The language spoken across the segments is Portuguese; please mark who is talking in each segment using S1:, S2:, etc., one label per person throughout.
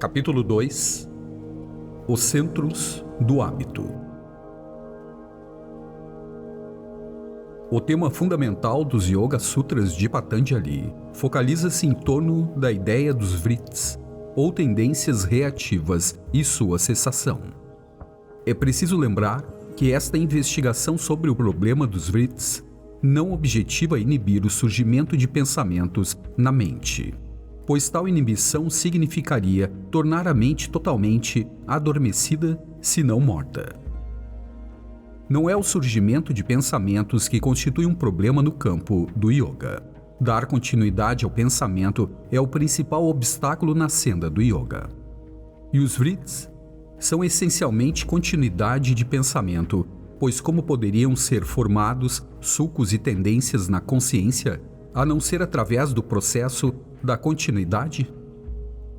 S1: Capítulo 2 Os Centros do Hábito. O tema fundamental dos Yoga Sutras de Patanjali focaliza-se em torno da ideia dos vrits, ou tendências reativas, e sua cessação. É preciso lembrar que esta investigação sobre o problema dos vrits não objetiva inibir o surgimento de pensamentos na mente, pois tal inibição significaria tornar a mente totalmente adormecida, se não morta. Não é o surgimento de pensamentos que constitui um problema no campo do yoga. Dar continuidade ao pensamento é o principal obstáculo na senda do yoga. E os vrits são essencialmente continuidade de pensamento, pois como poderiam ser formados sulcos e tendências na consciência, a não ser através do processo da continuidade?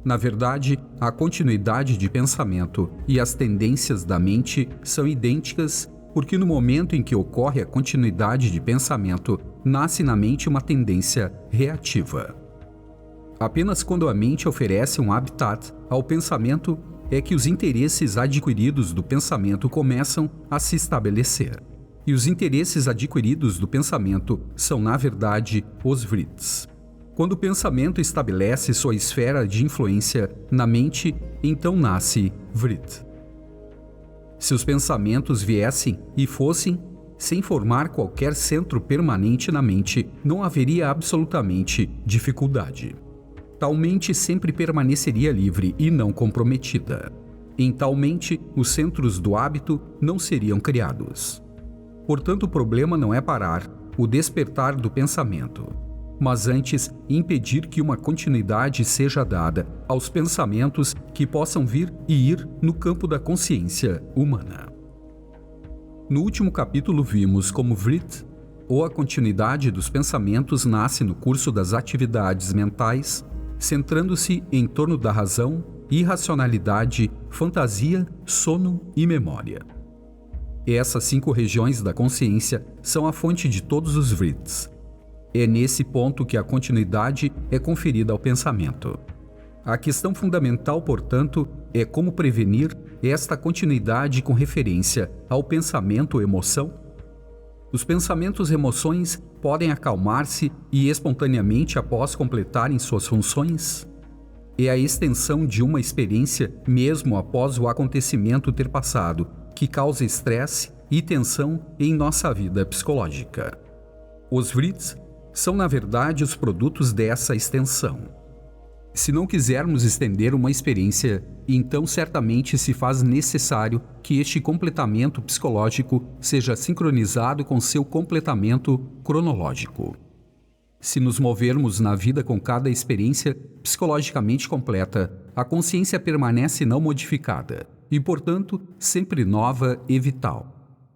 S1: Na verdade, a continuidade de pensamento e as tendências da mente são idênticas, porque no momento em que ocorre a continuidade de pensamento, nasce na mente uma tendência reativa. Apenas quando a mente oferece um habitat ao pensamento é que os interesses adquiridos do pensamento começam a se estabelecer. E os interesses adquiridos do pensamento são, na verdade, os vrits. Quando o pensamento estabelece sua esfera de influência na mente, então nasce vrit. Se os pensamentos viessem e fossem sem formar qualquer centro permanente na mente, não haveria absolutamente dificuldade. Tal mente sempre permaneceria livre e não comprometida. Em tal mente, os centros do hábito não seriam criados. Portanto, o problema não é parar o despertar do pensamento, mas antes impedir que uma continuidade seja dada aos pensamentos que possam vir e ir no campo da consciência humana. No último capítulo vimos como vrit, ou a continuidade dos pensamentos, nasce no curso das atividades mentais, centrando-se em torno da razão, irracionalidade, fantasia, sono e memória. Essas 5 regiões da consciência são a fonte de todos os vrits. É nesse ponto que a continuidade é conferida ao pensamento. A questão fundamental, portanto, é como prevenir esta continuidade com referência ao pensamento ou emoção. Os pensamentos e emoções podem acalmar-se e espontaneamente após completarem suas funções? É a extensão de uma experiência mesmo após o acontecimento ter passado, que causa estresse e tensão em nossa vida psicológica. Os vrits são, na verdade, os produtos dessa extensão. Se não quisermos estender uma experiência, então certamente se faz necessário que este completamento psicológico seja sincronizado com seu completamento cronológico. Se nos movermos na vida com cada experiência psicologicamente completa, a consciência permanece não modificada e, portanto, sempre nova e vital.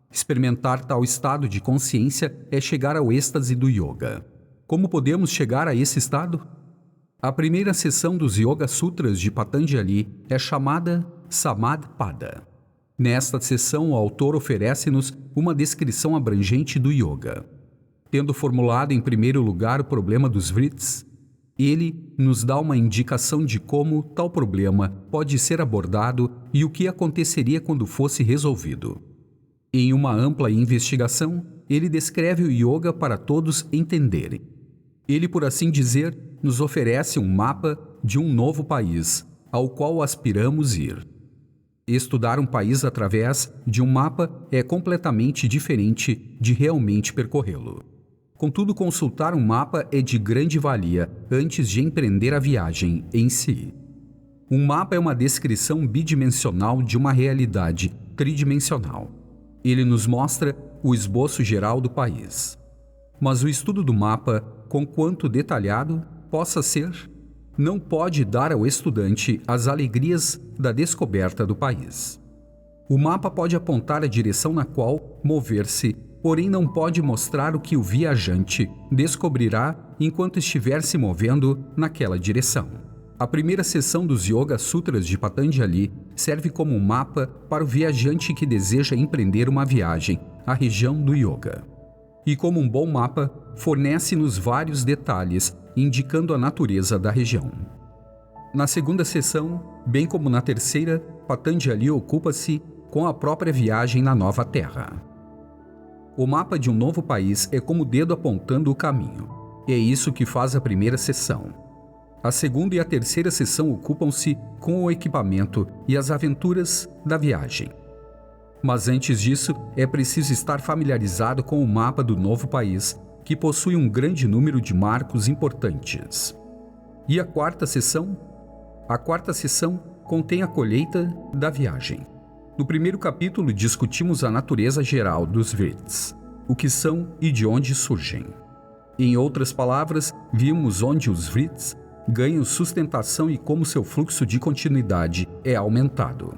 S1: Experimentar tal estado de consciência é chegar ao êxtase do yoga. Como podemos chegar a esse estado? A primeira seção dos Yoga Sutras de Patanjali é chamada Samadpada. Nesta seção, o autor oferece-nos uma descrição abrangente do yoga. Tendo formulado em primeiro lugar o problema dos vrits, ele nos dá uma indicação de como tal problema pode ser abordado e o que aconteceria quando fosse resolvido. Em uma ampla investigação, ele descreve o yoga para todos entenderem. Ele, por assim dizer, nos oferece um mapa de um novo país, ao qual aspiramos ir. Estudar um país através de um mapa é completamente diferente de realmente percorrê-lo. Contudo, consultar um mapa é de grande valia antes de empreender a viagem em si. Um mapa é uma descrição bidimensional de uma realidade tridimensional. Ele nos mostra o esboço geral do país. Mas o estudo do mapa, conquanto detalhado possa ser, não pode dar ao estudante as alegrias da descoberta do país. O mapa pode apontar a direção na qual mover-se, porém não pode mostrar o que o viajante descobrirá enquanto estiver se movendo naquela direção. A primeira seção dos Yoga Sutras de Patanjali serve como um mapa para o viajante que deseja empreender uma viagem à região do yoga. E como um bom mapa, fornece-nos vários detalhes indicando a natureza da região. Na segunda sessão, bem como na terceira, Patanjali ocupa-se com a própria viagem na nova terra. O mapa de um novo país é como o dedo apontando o caminho. E é isso que faz a primeira sessão. A segunda e a terceira sessão ocupam-se com o equipamento e as aventuras da viagem. Mas antes disso, é preciso estar familiarizado com o mapa do novo país, que possui um grande número de marcos importantes. E a quarta sessão? A quarta sessão contém a colheita da viagem. No primeiro capítulo, discutimos a natureza geral dos Vrits, o que são e de onde surgem. Em outras palavras, vimos onde os Vrits ganham sustentação e como seu fluxo de continuidade é aumentado.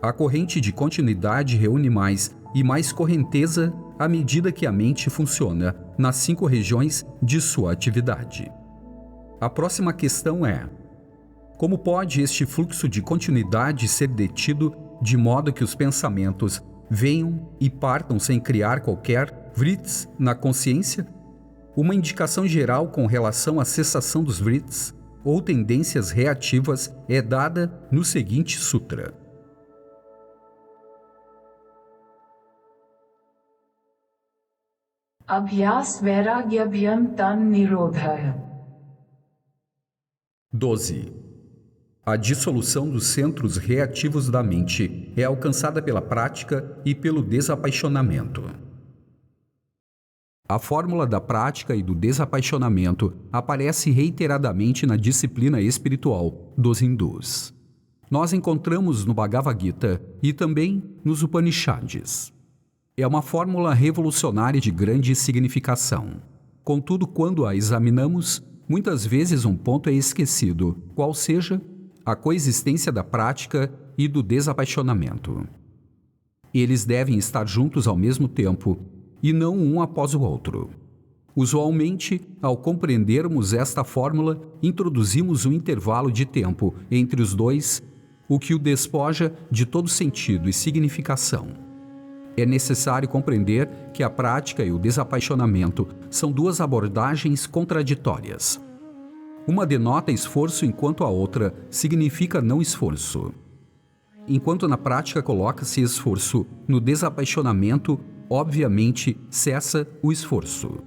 S1: A corrente de continuidade reúne mais e mais correnteza à medida que a mente funciona nas 5 regiões de sua atividade. A próxima questão é: como pode este fluxo de continuidade ser detido de modo que os pensamentos venham e partam sem criar qualquer Vrits na consciência? Uma indicação geral com relação à cessação dos Vrits ou tendências reativas é dada no seguinte sutra.
S2: Abhyas Vairagyabhyam Tan Nirodhaya.
S1: 12. A dissolução dos centros reativos da mente é alcançada pela prática e pelo desapaixonamento. A fórmula da prática e do desapaixonamento aparece reiteradamente na disciplina espiritual dos hindus. Nós encontramos no Bhagavad Gita e também nos Upanishads. É uma fórmula revolucionária de grande significação. Contudo, quando a examinamos, muitas vezes um ponto é esquecido, qual seja a coexistência da prática e do desapaixonamento. Eles devem estar juntos ao mesmo tempo e não um após o outro. Usualmente, ao compreendermos esta fórmula, introduzimos um intervalo de tempo entre os dois, o que o despoja de todo sentido e significação. É necessário compreender que a prática e o desapaixonamento são duas abordagens contraditórias. Uma denota esforço enquanto a outra significa não esforço. Enquanto na prática coloca-se esforço, no desapaixonamento, obviamente, cessa o esforço.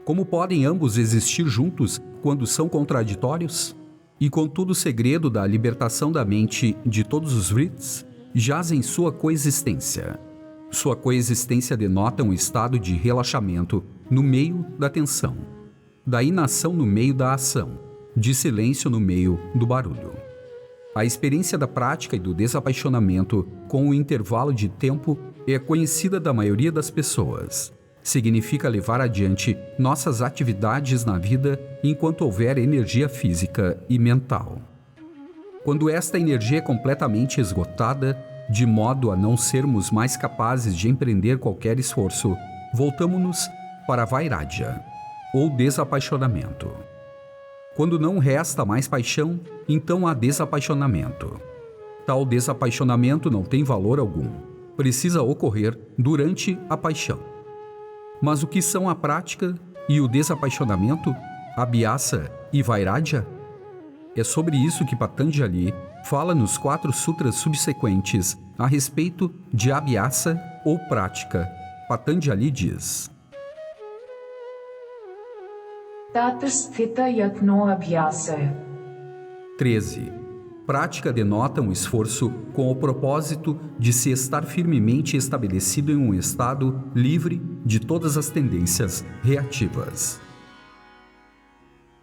S1: Como podem ambos existir juntos quando são contraditórios? E contudo o segredo da libertação da mente de todos os Vrits jaz em sua coexistência. Sua coexistência denota um estado de relaxamento no meio da tensão, da inação no meio da ação, de silêncio no meio do barulho. A experiência da prática e do desapaixonamento com o intervalo de tempo é conhecida da maioria das pessoas. Significa levar adiante nossas atividades na vida enquanto houver energia física e mental. Quando esta energia é completamente esgotada, de modo a não sermos mais capazes de empreender qualquer esforço, voltamo-nos para a Vairagya, ou desapaixonamento. Quando não resta mais paixão, então há desapaixonamento. Tal desapaixonamento não tem valor algum. Precisa ocorrer durante a paixão. Mas o que são a prática e o desapaixonamento, Abhyasa e Vairagya? É sobre isso que Patanjali fala nos 4 sutras subsequentes a respeito de Abhyasa ou prática. Patanjali diz:
S2: Tatasthita yatno abhyasa.
S1: 13. Prática denota um esforço com o propósito de se estar firmemente estabelecido em um estado livre de todas as tendências reativas.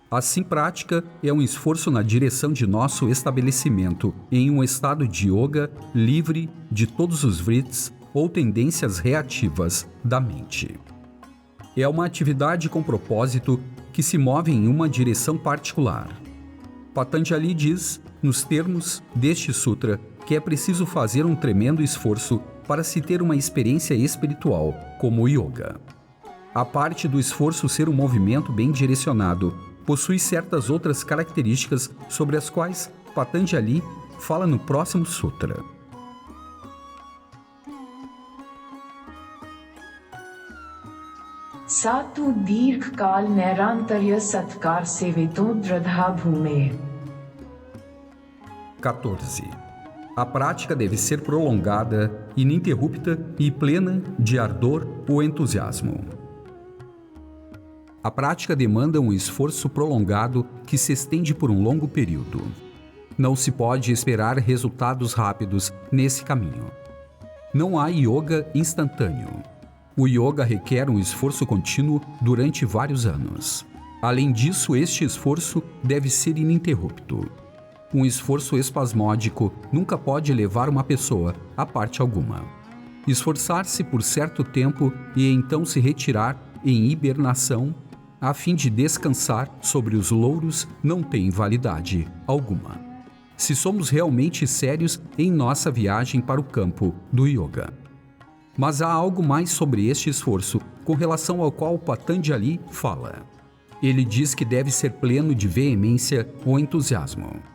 S1: Assim, prática é um esforço na direção de nosso estabelecimento em um estado de yoga livre de todos os vrits ou tendências reativas da mente. É uma atividade com propósito que se move em uma direção particular. Patanjali diz, nos termos deste sutra, que é preciso fazer um tremendo esforço para se ter uma experiência espiritual, como o yoga. A parte do esforço ser um movimento bem direcionado, possui certas outras características sobre as quais Patanjali fala no próximo sutra.
S2: Satu dirgh kal nairantarya satkar sevito dradha bhume.
S1: 14. A prática deve ser prolongada, ininterrupta e plena de ardor ou entusiasmo. A prática demanda um esforço prolongado que se estende por um longo período. Não se pode esperar resultados rápidos nesse caminho. Não há yoga instantâneo. O yoga requer um esforço contínuo durante vários anos. Além disso, este esforço deve ser ininterrupto. Um esforço espasmódico nunca pode levar uma pessoa a parte alguma. Esforçar-se por certo tempo e então se retirar em hibernação a fim de descansar sobre os louros não tem validade alguma. Se somos realmente sérios em nossa viagem para o campo do yoga. Mas há algo mais sobre este esforço, com relação ao qual Patanjali fala. Ele diz que deve ser pleno de veemência ou entusiasmo.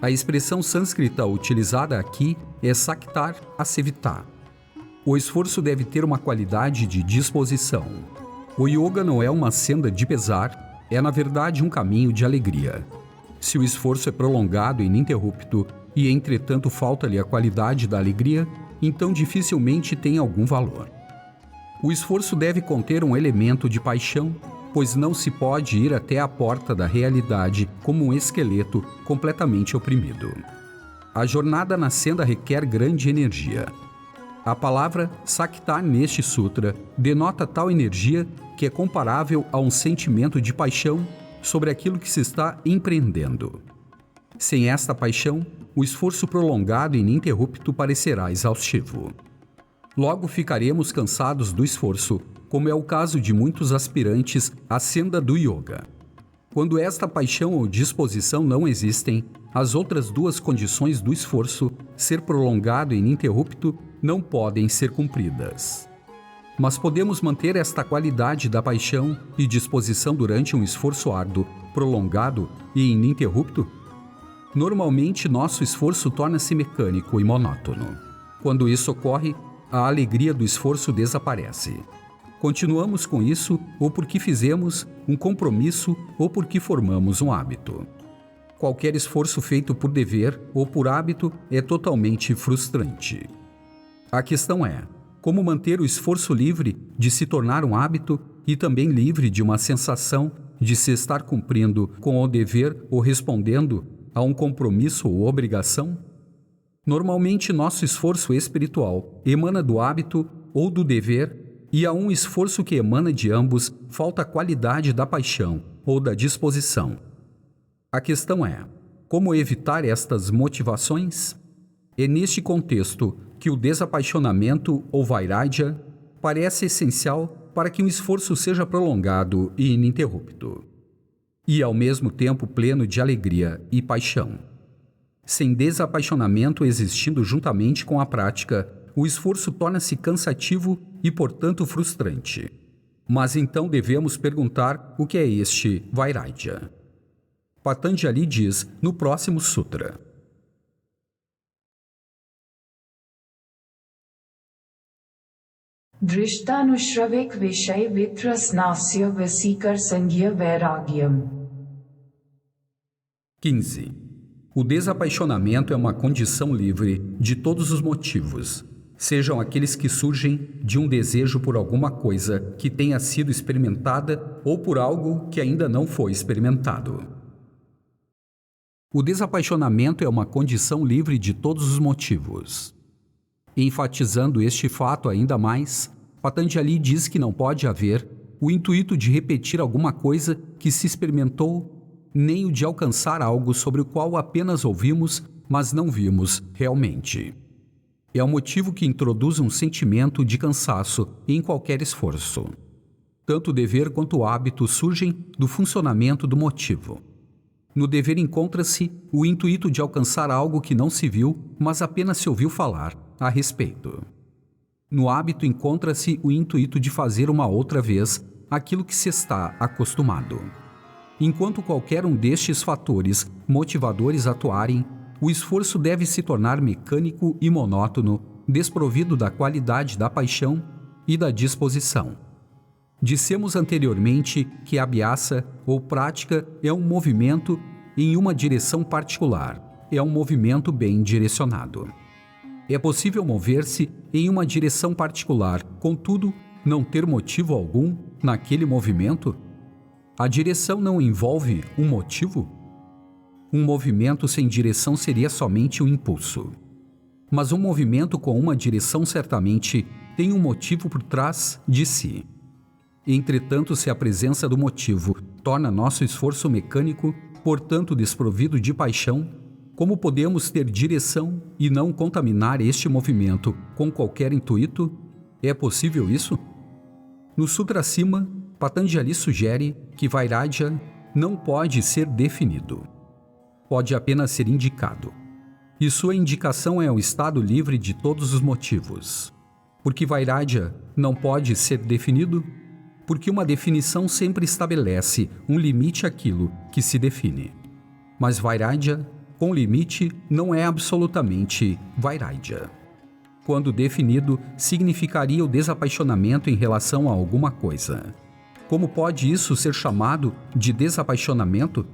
S1: A expressão sânscrita utilizada aqui é saktar asevita. O esforço deve ter uma qualidade de disposição. O yoga não é uma senda de pesar, é na verdade um caminho de alegria. Se o esforço é prolongado e ininterrupto e entretanto falta-lhe a qualidade da alegria, então dificilmente tem algum valor. O esforço deve conter um elemento de paixão, pois não se pode ir até a porta da realidade como um esqueleto completamente oprimido. A jornada na senda requer grande energia. A palavra sakta neste sutra denota tal energia que é comparável a um sentimento de paixão sobre aquilo que se está empreendendo. Sem esta paixão, o esforço prolongado e ininterrupto parecerá exaustivo. Logo ficaremos cansados do esforço, como é o caso de muitos aspirantes à senda do yoga. Quando esta paixão ou disposição não existem, as outras duas condições do esforço, ser prolongado e ininterrupto, não podem ser cumpridas. Mas podemos manter esta qualidade da paixão e disposição durante um esforço árduo, prolongado e ininterrupto? Normalmente, nosso esforço torna-se mecânico e monótono. Quando isso ocorre, a alegria do esforço desaparece. Continuamos com isso ou porque fizemos um compromisso ou porque formamos um hábito. Qualquer esforço feito por dever ou por hábito é totalmente frustrante. A questão é, como manter o esforço livre de se tornar um hábito e também livre de uma sensação de se estar cumprindo com o dever ou respondendo a um compromisso ou obrigação? Normalmente, nosso esforço espiritual emana do hábito ou do dever, e a um esforço que emana de ambos falta a qualidade da paixão ou da disposição. A questão é, como evitar estas motivações? É neste contexto que o desapaixonamento ou vairagya parece essencial para que um esforço seja prolongado e ininterrupto, e ao mesmo tempo pleno de alegria e paixão. Sem desapaixonamento existindo juntamente com a prática, o esforço torna-se cansativo e, portanto, frustrante. Mas então devemos perguntar o que é este vairagya. Patanjali diz no próximo sutra.
S2: Drishtanusravek vishay vitrasnasya vasikar sangya vairagyam.
S1: 15. O desapaixonamento é uma condição livre de todos os motivos, sejam aqueles que surgem de um desejo por alguma coisa que tenha sido experimentada ou por algo que ainda não foi experimentado. O desapaixonamento é uma condição livre de todos os motivos. Enfatizando este fato ainda mais, Patanjali diz que não pode haver o intuito de repetir alguma coisa que se experimentou, nem o de alcançar algo sobre o qual apenas ouvimos, mas não vimos realmente. É o motivo que introduz um sentimento de cansaço em qualquer esforço. Tanto o dever quanto o hábito surgem do funcionamento do motivo. No dever encontra-se o intuito de alcançar algo que não se viu, mas apenas se ouviu falar a respeito. No hábito encontra-se o intuito de fazer uma outra vez aquilo que se está acostumado. Enquanto qualquer um destes fatores motivadores atuarem, o esforço deve se tornar mecânico e monótono, desprovido da qualidade da paixão e da disposição. Dissemos anteriormente que a abhyasa, ou prática, é um movimento em uma direção particular. é um movimento bem direcionado. É possível mover-se em uma direção particular, contudo, não ter motivo algum naquele movimento? A direção não envolve um motivo? Um movimento sem direção seria somente um impulso. Mas um movimento com uma direção certamente tem um motivo por trás de si. Entretanto, se a presença do motivo torna nosso esforço mecânico, portanto desprovido de paixão, como podemos ter direção e não contaminar este movimento com qualquer intuito? É possível isso? No Sutra acima, Patanjali sugere que Vairagya não pode ser definido. Pode apenas ser indicado. E sua indicação é um estado livre de todos os motivos. Porque Vairagya não pode ser definido? Porque uma definição sempre estabelece um limite àquilo que se define. Mas Vairagya, com limite, não é absolutamente Vairagya. Quando definido, significaria o desapaixonamento em relação a alguma coisa. Como pode isso ser chamado de desapaixonamento?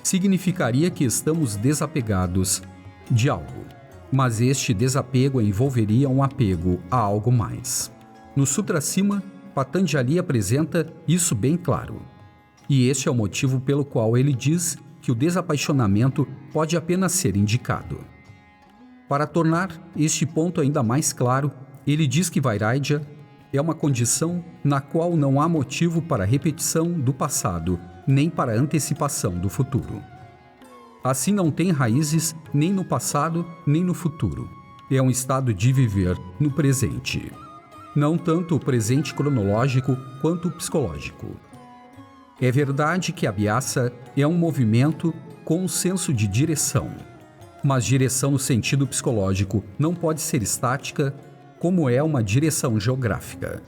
S1: Significaria que estamos desapegados de algo, mas este desapego envolveria um apego a algo mais. No Sutra acima, Patanjali apresenta isso bem claro. E este é o motivo pelo qual ele diz que o desapaixonamento pode apenas ser indicado. Para tornar este ponto ainda mais claro, ele diz que Vairagya é uma condição na qual não há motivo para repetição do passado, nem para antecipação do futuro. Assim não tem raízes nem no passado, nem no futuro. É um estado de viver no presente. Não tanto o presente cronológico quanto o psicológico. É verdade que a Abhyasa é um movimento com um senso de direção, mas direção no sentido psicológico não pode ser estática, como é uma direção geográfica.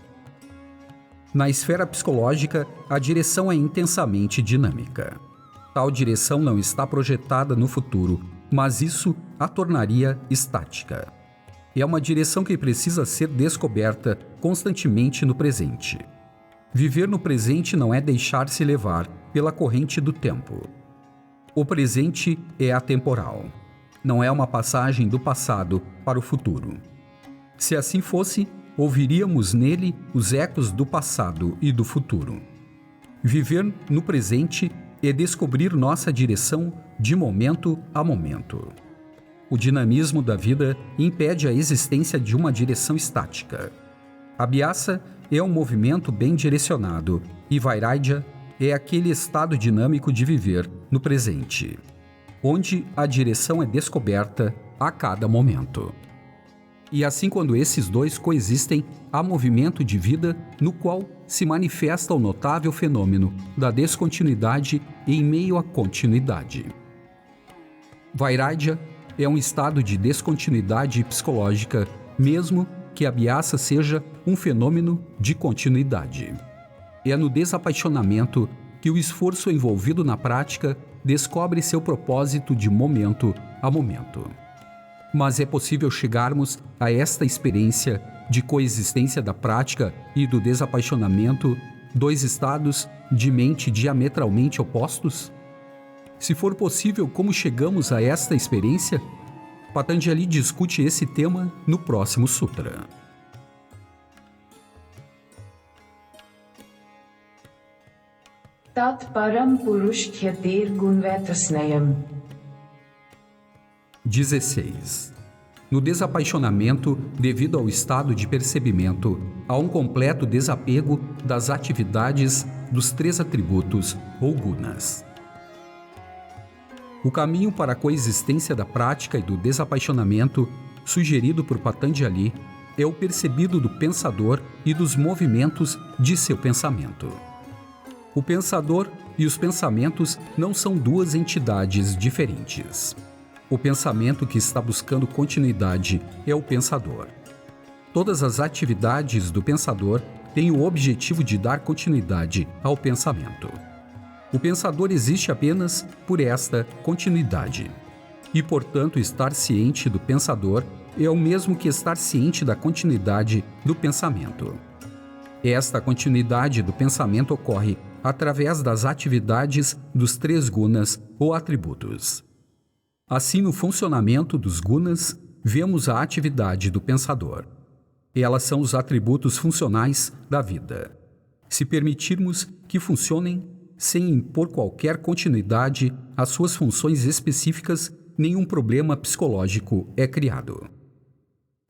S1: Na esfera psicológica, a direção é intensamente dinâmica. Tal direção não está projetada no futuro, mas isso a tornaria estática. É uma direção que precisa ser descoberta constantemente no presente. Viver no presente não é deixar-se levar pela corrente do tempo. O presente é atemporal. Não é uma passagem do passado para o futuro. Se assim fosse, ouviríamos nele os ecos do passado e do futuro. Viver no presente é descobrir nossa direção de momento a momento. O dinamismo da vida impede a existência de uma direção estática. A Abhyasa é um movimento bem direcionado e Vairagya é aquele estado dinâmico de viver no presente, onde a direção é descoberta a cada momento. E assim, quando esses dois coexistem, há movimento de vida no qual se manifesta o notável fenômeno da descontinuidade em meio à continuidade. Vairagya é um estado de descontinuidade psicológica, mesmo que a Abhyasa seja um fenômeno de continuidade. É no desapaixonamento que o esforço envolvido na prática descobre seu propósito de momento a momento. Mas é possível chegarmos a esta experiência de coexistência da prática e do desapaixonamento, dois estados de mente diametralmente opostos? Se for possível, como chegamos a esta experiência? Patanjali discute esse tema no próximo sutra.
S2: Tat param purush khyatir gunvetrasnayam.
S1: 16. No desapaixonamento, devido ao estado de percebimento, há um completo desapego das atividades dos três atributos ou gunas. O caminho para a coexistência da prática e do desapaixonamento, sugerido por Patanjali, é o percebido do pensador e dos movimentos de seu pensamento. O pensador e os pensamentos não são duas entidades diferentes. O pensamento que está buscando continuidade é o pensador. Todas as atividades do pensador têm o objetivo de dar continuidade ao pensamento. O pensador existe apenas por esta continuidade. E, portanto, estar ciente do pensador é o mesmo que estar ciente da continuidade do pensamento. Esta continuidade do pensamento ocorre através das atividades dos três gunas ou atributos. Assim, no funcionamento dos gunas, vemos a atividade do pensador. Elas são os atributos funcionais da vida. Se permitirmos que funcionem sem impor qualquer continuidade às suas funções específicas, nenhum problema psicológico é criado.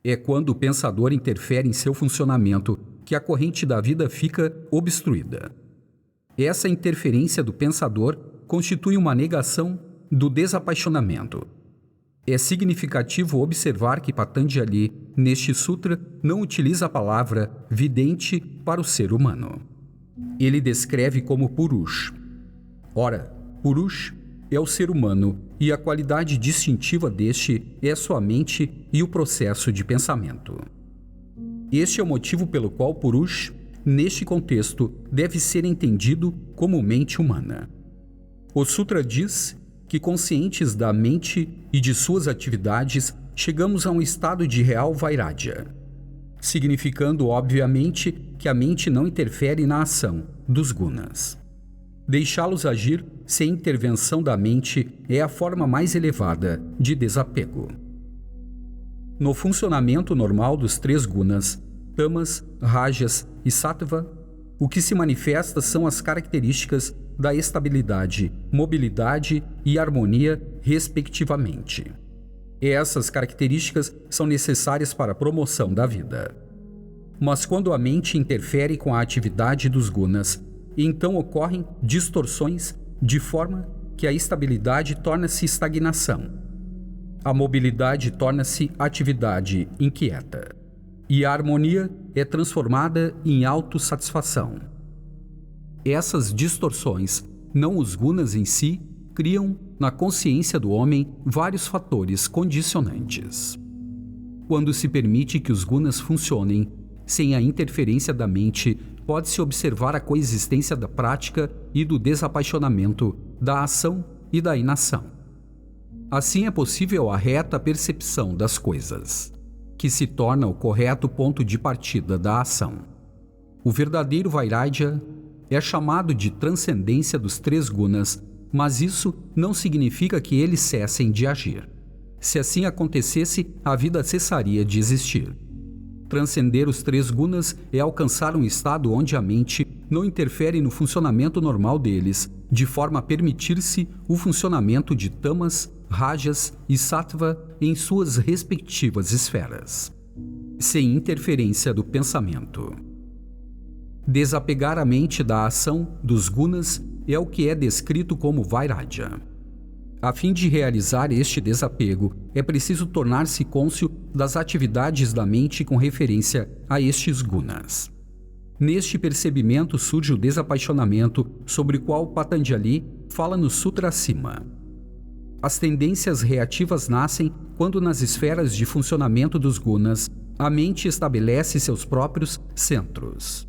S1: É quando o pensador interfere em seu funcionamento que a corrente da vida fica obstruída. Essa interferência do pensador constitui uma negação do desapaixonamento. É significativo observar que Patanjali, neste sutra, não utiliza a palavra vidente para o ser humano. Ele descreve como Purush. Ora, Purush é o ser humano e a qualidade distintiva deste é sua mente e o processo de pensamento. Este é o motivo pelo qual Purush, neste contexto, deve ser entendido como mente humana. O sutra diz que, conscientes da mente e de suas atividades, chegamos a um estado de real Vairagya, significando, obviamente, que a mente não interfere na ação dos gunas. Deixá-los agir sem intervenção da mente é a forma mais elevada de desapego. No funcionamento normal dos três gunas, tamas, rajas e sattva, o que se manifesta são as características da estabilidade, mobilidade e harmonia, respectivamente. Essas características são necessárias para a promoção da vida. Mas quando a mente interfere com a atividade dos gunas, então ocorrem distorções de forma que a estabilidade torna-se estagnação. A mobilidade torna-se atividade inquieta. E a harmonia é transformada em autossatisfação. Essas distorções, não os gunas em si, criam na consciência do homem vários fatores condicionantes. Quando se permite que os gunas funcionem sem a interferência da mente, pode-se observar a coexistência da prática e do desapaixonamento, da ação e da inação. Assim é possível a reta percepção das coisas, que se torna o correto ponto de partida da ação. O verdadeiro Vairagya é chamado de transcendência dos três gunas, mas isso não significa que eles cessem de agir. Se assim acontecesse, a vida cessaria de existir. Transcender os três gunas é alcançar um estado onde a mente não interfere no funcionamento normal deles, de forma a permitir-se o funcionamento de tamas, rajas e sattva em suas respectivas esferas, sem interferência do pensamento. Desapegar a mente da ação dos gunas é o que é descrito como Vairagya. A fim de realizar este desapego, é preciso tornar-se cônscio das atividades da mente com referência a estes gunas. Neste percebimento surge o desapaixonamento, sobre o qual Patanjali fala no sutra acima. As tendências reativas nascem quando, nas esferas de funcionamento dos gunas, a mente estabelece seus próprios centros.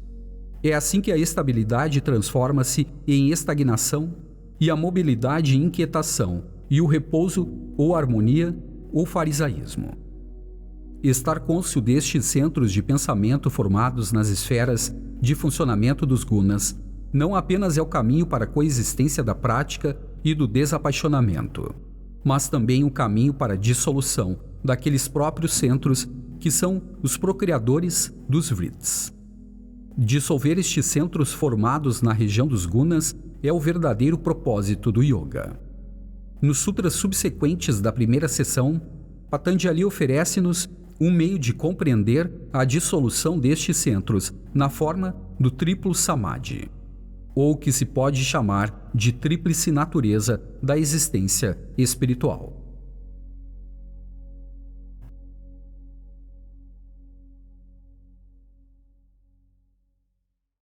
S1: É assim que a estabilidade transforma-se em estagnação e a mobilidade em inquietação, e o repouso ou harmonia ou farisaísmo. Estar cônscio destes centros de pensamento formados nas esferas de funcionamento dos gunas não apenas é o caminho para a coexistência da prática e do desapaixonamento, mas também o caminho para a dissolução daqueles próprios centros que são os procriadores dos vrits. Dissolver estes centros formados na região dos gunas é o verdadeiro propósito do yoga. Nos sutras subsequentes da primeira sessão, Patanjali oferece-nos um meio de compreender a dissolução destes centros na forma do triplo samadhi, ou que se pode chamar de tríplice natureza da existência espiritual.